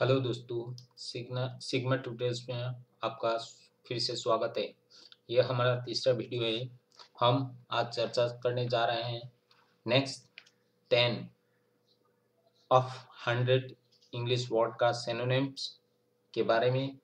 Hello दोस्तों, sigma tutorials में आपका फिर से स्वागत है। यह हमारा तीसरा वीडियो है। हम आज चर्चा करने जा रहे हैं नेक्स्ट 10 ऑफ 100 इंग्लिश वर्ड का सिनोनिम्स के बारे में।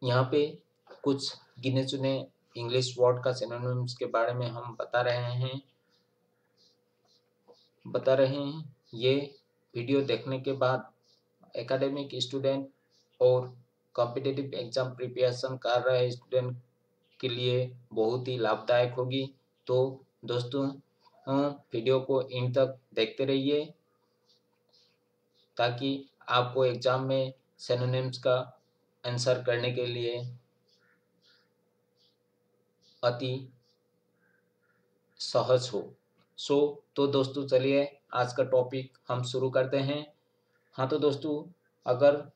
यहाँ पे कुछ गिने चुने इंग्लिश वर्ड का सिनोनिम्स के बारे में हम बता रहे हैं। ये वीडियो देखने के बाद एकेडमिक स्टूडेंट और कॉम्पिटिटिव एग्जाम प्रिपरेशन कर रहे स्टूडेंट के लिए बहुत ही लाभदायक होगी। तो दोस्तों, वीडियो को एंड तक देखते रहिए ताकि आपको एग्जाम में सिनोनिम्स का आंसर करने के लिए अति सहज हो। तो दोस्तों, चलिए आज का टॉपिक हम शुरू करते हैं। हाँ तो दोस्तों, अगर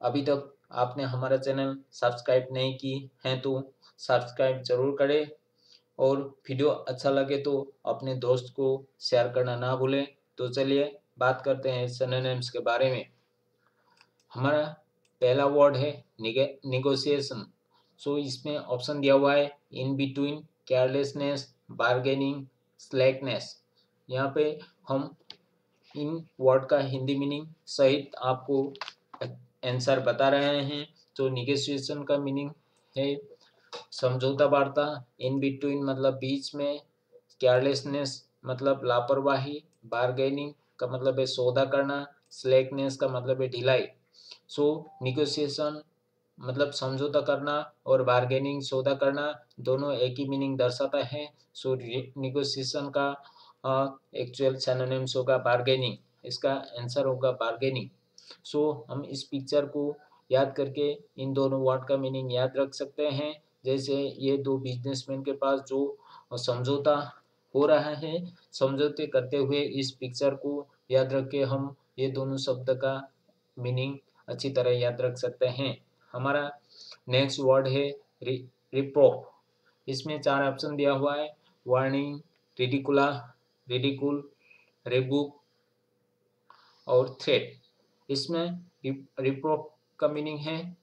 अभी तक आपने हमारा चैनल सब्सक्राइब नहीं की है तो सब्सक्राइब जरूर करें और वीडियो अच्छा लगे तो अपने दोस्त को शेयर करना ना भूलें। तो चलिए बात करते हैं सिनोनिम्स के बारे में। हमारा पहला वर्ड है निगोशिएशन। इसमें ऑप्शन दिया हुआ है in between, carelessness, bargaining, slackness. यहाँ पे हम इन वर्ड का हिंदी मीनिंग सहित आपको आंसर बता रहे हैं। तो निगोशिएशन का मीनिंग है समझौता वार्ता, इन बिटवीन मतलब बीच में, केयरलेसनेस मतलब लापरवाही, बार्गेनिंग का मतलब है सौदा करना, स्लैकनेस का मतलब है ढिलाई। निगोशिएशन मतलब समझौता करना और बार्गेनिंग सौदा करना दोनों एक ही मीनिंग दर्शाता है। निगोशिएशन का एक्चुअल सिनोनिम्स होगा बार्गेनिंग। इसका आंसर होगा बार्गेनिंग। हम इस पिक्चर को याद करके इन दोनों वर्ड का मीनिंग याद रख सकते हैं। जैसे ये दो बिजनेसमैन के पास जो समझौता हो रहा है, समझौते करते हुए इस पिक्चर को याद रख के हम ये दोनों शब्द का मीनिंग अच्छी तरह याद रख सकते हैं। हमारा नेक्स्ट वर्ड है रिप्रोफ। इसमें 4 ऑप्शन दिया हुआ है, वार्निंग, रिडिकुला, रिडिकुल, रेबुक और थ्रेट। इसमें रिप्रोफ का मीनिंग है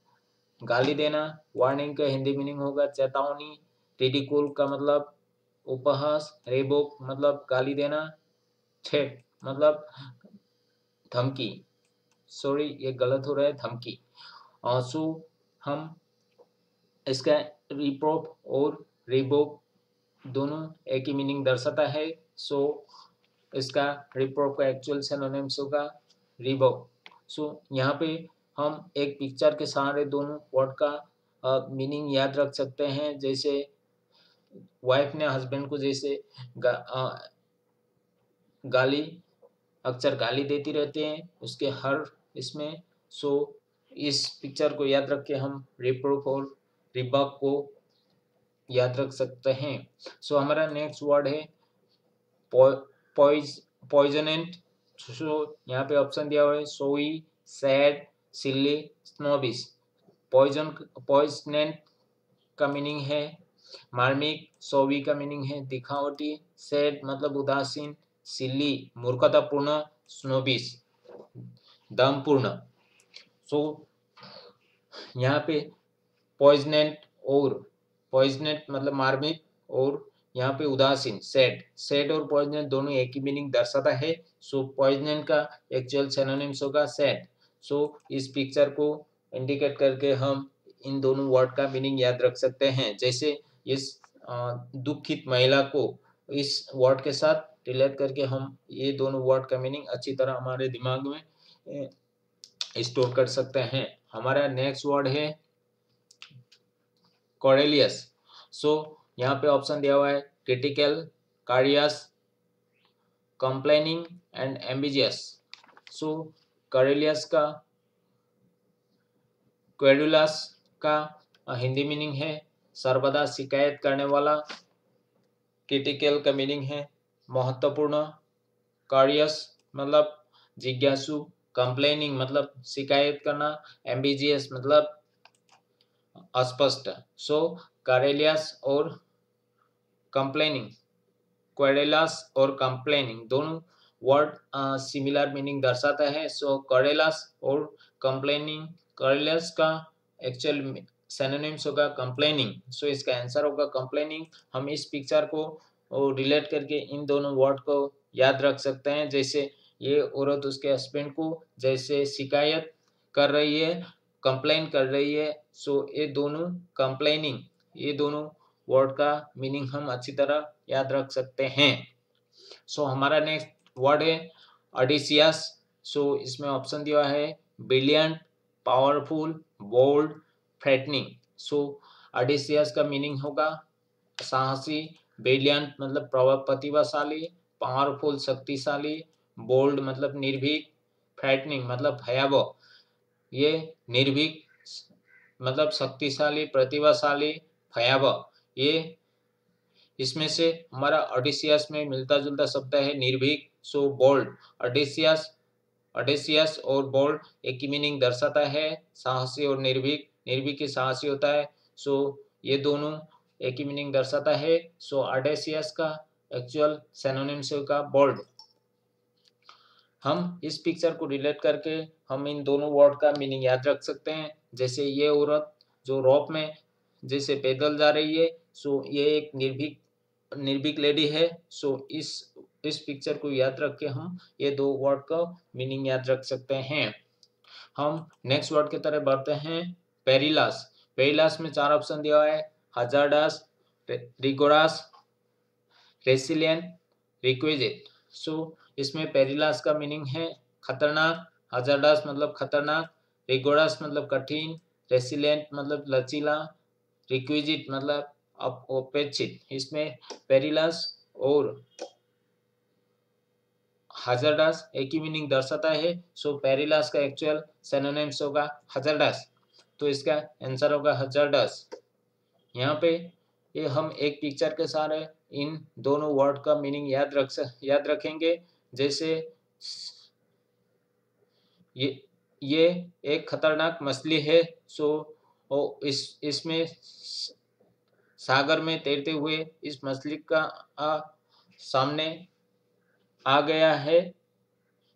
गाली देना, वार्निंग का हिंदी मीनिंग होगा चेतावनी, रिडिकुल का मतलब उपहास, रेबुक मतलब गाली देना, थ्रेट मतलब धमकी। सॉरी, ये गलत हो रहा है, धमकी। हम इसका रिप्रोफ और रिबोक दोनों एक ही मीनिंग दर्शाता है। इसका रिप्रोफ का एक्चुअल सिनोनिम्स होगा रिबोक। यहाँ पे हम एक पिक्चर के सहारे दोनों वर्ड का मीनिंग याद रख सकते हैं। जैसे वाइफ ने हस्बैंड को जैसे गाली अक्सर गाली देती रहते हैं उसके हर इसमें। इस पिक्चर को याद रख के हम रिप्रोफ और रिबॉक को याद रख सकते हैं। हमारा नेक्स्ट वर्ड है पॉइजनेंट। यहाँ पे ऑप्शन दिया हुआ है सोई, सैड, सिली, स्नोबिश। पॉइजनेंट का मीनिंग है मार्मिक, सोवी का मीनिंग है दिखावटी, सैड मतलब उदासीन, सिली मूर्खतापूर्ण, स्नोबिश दमपूर्ण। यहाँ पे पॉइजनेट मतलब मार्मिक और यहाँ पे उदासीन सैड और पॉइजनेट दोनों एक ही मीनिंग दर्शाता है। पॉइजनेट का एक्चुअल सिनोनिम्स होगा सैड। इस पिक्चर को इंडिकेट करके हम इन दोनों वर्ड का मीनिंग याद रख सकते हैं। जैसे इस दुखित महिला को इस वर्ड के साथ रिलेट करके हम ये दोनों वर्ड का मीनिंग अच्छी तरह हमारे दिमाग में स्टोर कर सकते हैं। हमारा नेक्स्ट वर्ड है कोरेलियस। यहाँ पे ऑप्शन दिया हुआ है क्रिटिकल, कारियस, कंप्लेनिंग एंड एम्बिजियस। क्वेरुलस का हिंदी मीनिंग है सर्वदा शिकायत करने वाला, क्रिटिकल का मीनिंग है महत्वपूर्ण, कारियस मतलब जिज्ञासु, कंप्लेनिंग मतलब शिकायत करना, एम्बिजियस मतलब अस्पष्ट। करेलियस और कंप्लेनिंग, क्वेरेलास और कंप्लेनिंग दोनों वर्ड सिमिलर मीनिंग दर्शाता है। सो करेलस और कंप्लेनिंग, करेलस का एक्चुअल सिनोनिम्स होगा कंप्लेनिंग। सो इसका आंसर होगा कंप्लेनिंग। हम इस पिक्चर को रिलेट करके इन दोनों वर्ड को याद रख सकते हैं। जैसे ये औरत उसके हस्बैंड को जैसे शिकायत कर रही है, कंप्लेन कर रही है। सो ये दोनों कंप्लेनिंग, ये दोनों वर्ड का मीनिंग हम अच्छी तरह याद रख सकते हैं। सो हमारा नेक्स्ट वर्ड है ऑडिशियस। सो इसमें ऑप्शन दिया है ब्रिलियंट, पावरफुल, बोल्ड, फ्रेटनिंग। सो ऑडिशियस का मीनिंग होगा साहसी, ब्रिलियंट मतलब प्रतिभाशाली, पावरफुल शक्तिशाली, बोल्ड मतलब निर्भीक, फ्रेटनिंग मतलब भयावह। ये निर्भीक मतलब शक्तिशाली, प्रतिभाशाली, भयावह। ये इसमें से हमारा ऑडिशियस में मिलता जुलता शब्द है निर्भीक। सो बोल्ड, ऑडिशियस, ऑडिशियस और बोल्ड एक ही मीनिंग दर्शाता है, साहसी और निर्भीक। निर्भीक ही साहसी होता है। सो ये दोनों एक ही मीनिंग दर्शाता है। सो ऑडिशियस का एक्चुअल सिनोनिम्स होगा बोल्ड। हम इस पिक्चर को रिलेट करके हम इन दोनों वर्ड का मीनिंग याद रख सकते हैं। जैसे ये औरत जो रोप में जैसे पैदल जा रही है, सो ये एक निर्भीक लेडी है। सो इस पिक्चर को याद रख के हम ये दो वर्ड का मीनिंग याद रख सकते हैं। हम नेक्स्ट वर्ड की तरफ बढ़ते हैं, पेरिलस। पेरिलस में 4 ऑप्शन दिया है, हजार्डस, रिगोरस, रेसिलिएंट, रिक्विजिट। सो इसमें पेरिलस का मीनिंग है खतरनाक, हजार्डस मतलब खतरनाक, रिगोरस मतलब कठिन, रेसिलिएंट मतलब लचीला, रिक्विजिट मतलब अपेक्षित। इसमें पेरिलस और हजार्डस एक ही मीनिंग दर्शाता है। सो पेरिलस का एक्चुअल सिनोनिम्स होगा हजार्डस। तो इसका आंसर होगा हजार्डस। यहाँ पे ये हम एक पिक्चर के सारे इन दोनों वर्ड का मीनिंग याद रखेंगे। जैसे ये एक खतरनाक मछली है। सो इसमें सागर में तैरते हुए इस मछली का सामने आ गया है।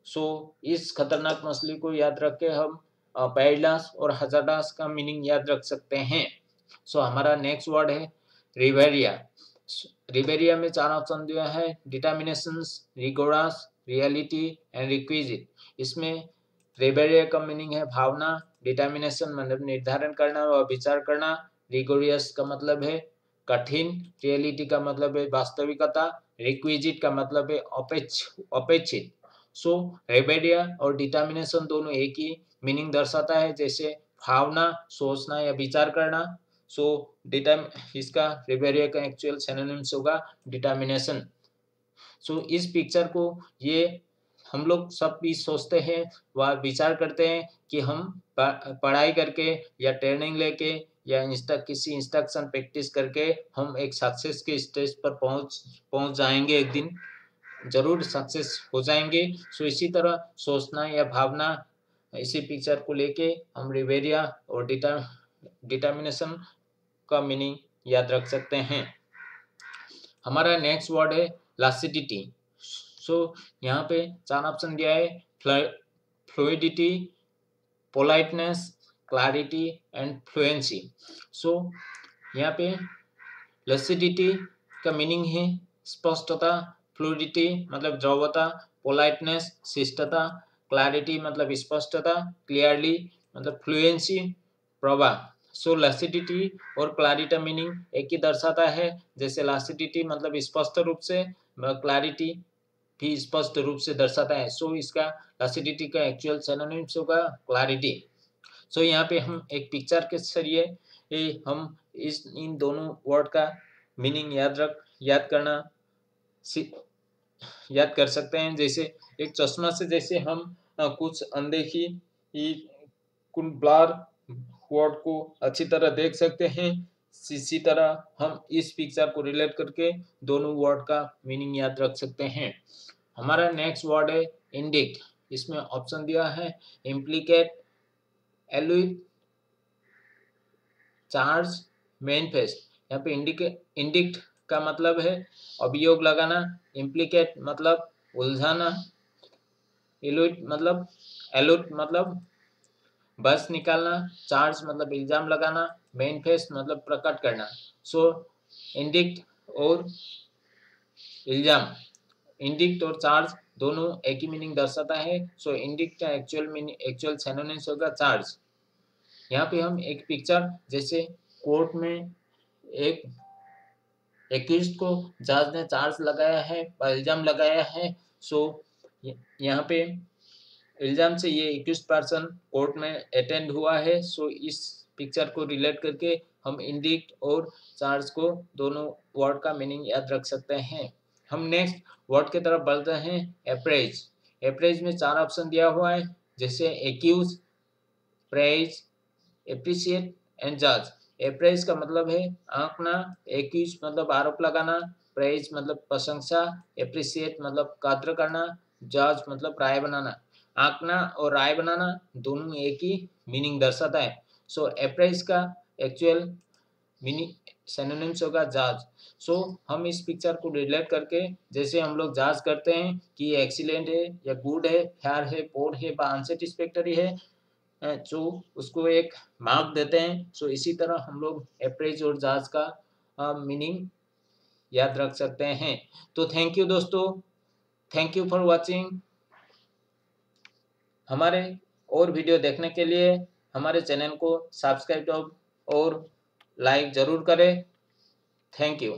सो इस खतरनाक मछली को याद रख के हम पेरिलस और हजार्डस का मीनिंग याद रख सकते हैं। सो हमारा नेक्स्ट वर्ड है रिवेरिया। रिवेरिया में 4 ऑप्शन दिया है, डिटर्मिनेशंस, रिगोरस, रियलिटी एंड रिक्विजिट। इसमें रिवेरिया का मीनिंग है भावना, डिटर्मिनेशन मतलब निर्धारण करना व विचार करना, रिगोरियस का मतलब है कठिन, रियलिटी का मतलब है वास्तविकता, रिक्विजिट का मतलब है अपेक्षित। सो रिवेरिया और डिटर्मिनेशन दोनों एक ही मीनिंग दर्शाता है। जैसे भावना, सोचना या विचार करना। सो इसका रिवेरिया का एक्चुअल सिनोनिम्स होगा डिटर्मिनेशन। सो इस पिक्चर को ये हम लोग सब भी सोचते हैं व विचार करते हैं कि हम पढ़ाई करके या ट्रेनिंग लेके या किसी इंस्ट्रक्शन प्रैक्टिस करके हम एक सक्सेस के स्टेज पर पहुंच जाएंगे, एक दिन जरूर सक्सेस हो जाएंगे। सो इसी तरह सोचना या भावना, इसी पिक्चर को लेके हम रिवेरिया और डिटर्मिनेशन का मीनिंग याद रख सकते हैं। हमारा नेक्स्ट वर्ड है लासिडिटी। सो यहाँ पे 4 ऑप्शन दिया है, fluidity, politeness, clarity and fluency. So यहाँ पे लसिडिटी का मीनिंग है स्पष्टता, फ्लूइडिटी मतलब द्रवता, पोलाइटनेस शिष्टता, क्लैरिटी मतलब स्पष्टता, क्लियरली मतलब फ्लुएंसी प्रवाह। सो लसिडिटी और क्लैरिटी मीनिंग एक ही दर्शाता है। जैसे लसिडिटी मतलब स्पष्ट रूप से, क्लैरिटी भी स्पष्ट रूप से दर्शाता है। सो इसका लसिडिटी का एक्चुअल सिनोनिम्स होगा क्लैरिटी। सो यहाँ पे हम एक पिक्चर के जरिए हम इन दोनों वर्ड का मीनिंग याद कर सकते हैं। जैसे एक चश्मा से जैसे हम कुछ अनदेखी ब्लर वर्ड को अच्छी तरह देख सकते हैं, इसी तरह हम इस पिक्चर को रिलेट करके दोनों वर्ड का मीनिंग याद रख सकते हैं। हमारा नेक्स्ट वर्ड है इंडिक्ट। इसमें ऑप्शन दिया है इम्प्लीकेट, एलुइड, चार्ज, मैनिफेस्ट। यहाँ पे इंडिक्ट का मतलब है अभियोग लगाना, इम्प्लीकेट मतलब उलझाना, एलुट मतलब बस निकालना, चार्ज मतलब इल्जाम लगाना, मैनिफेस्ट मतलब प्रकट करना। सो इंडिक्ट और इल्जाम, इंडिक्ट और चार्ज दोनों एक ही मीनिंग दर्शाता है। सो इंडिक्ट का एक्चुअल सिनोनिम्स होगा चार्ज। यहाँ पे हम एक पिक्चर, जैसे कोर्ट में एक एक्यूज्ड को जज ने चार्ज लगाया है, इल्जाम लगाया है। सो यहाँ पे इल्जाम से ये एक्यूज्ड पर्सन कोर्ट में अटेंड हुआ है। सो इस पिक्चर को रिलेट करके हम इंडिक्ट और चार्ज को दोनों वर्ड का मीनिंग याद रख सकते हैं। हम नेक्स्ट वर्ड की तरफ बढ़ते हैं, अप्रेज। अप्रेज में 4 ऑप्शन दिया हुआ है, जैसे एक्यूज, प्रेज, एप्रिशिएट एंड जज। अप्रेज का मतलब है आंकना, एक्यूज मतलब आरोप लगाना, प्रेज मतलब प्रशंसा, एप्रिशिएट मतलब कद्र करना, जज मतलब राय बनाना। आंकना और राय बनाना दोनों एक ही मीनिंग दर्शाता है। सो अप्रेज का एक्चुअल मीनिंग सिनोनिम्स होगा जज। सो हम इस पिक्चर को रिलेट करके, जैसे हम लोग जज करते हैं कि एक्सीलेंट है या गुड है, फेयर है, पोर है, अनसेटिस्फैक्टरी है, जो उसको एक मार्क देते हैं। सो इसी तरह हम लोग अप्रेज और जज का मीनिंग याद रख सकते हैं। तो थैंक यू दोस्तों, थैंक यू फॉर वॉचिंग। हमारे और वीडियो देखने के लिए हमारे चैनल को सब्सक्राइब और लाइक जरूर करें। Thank you.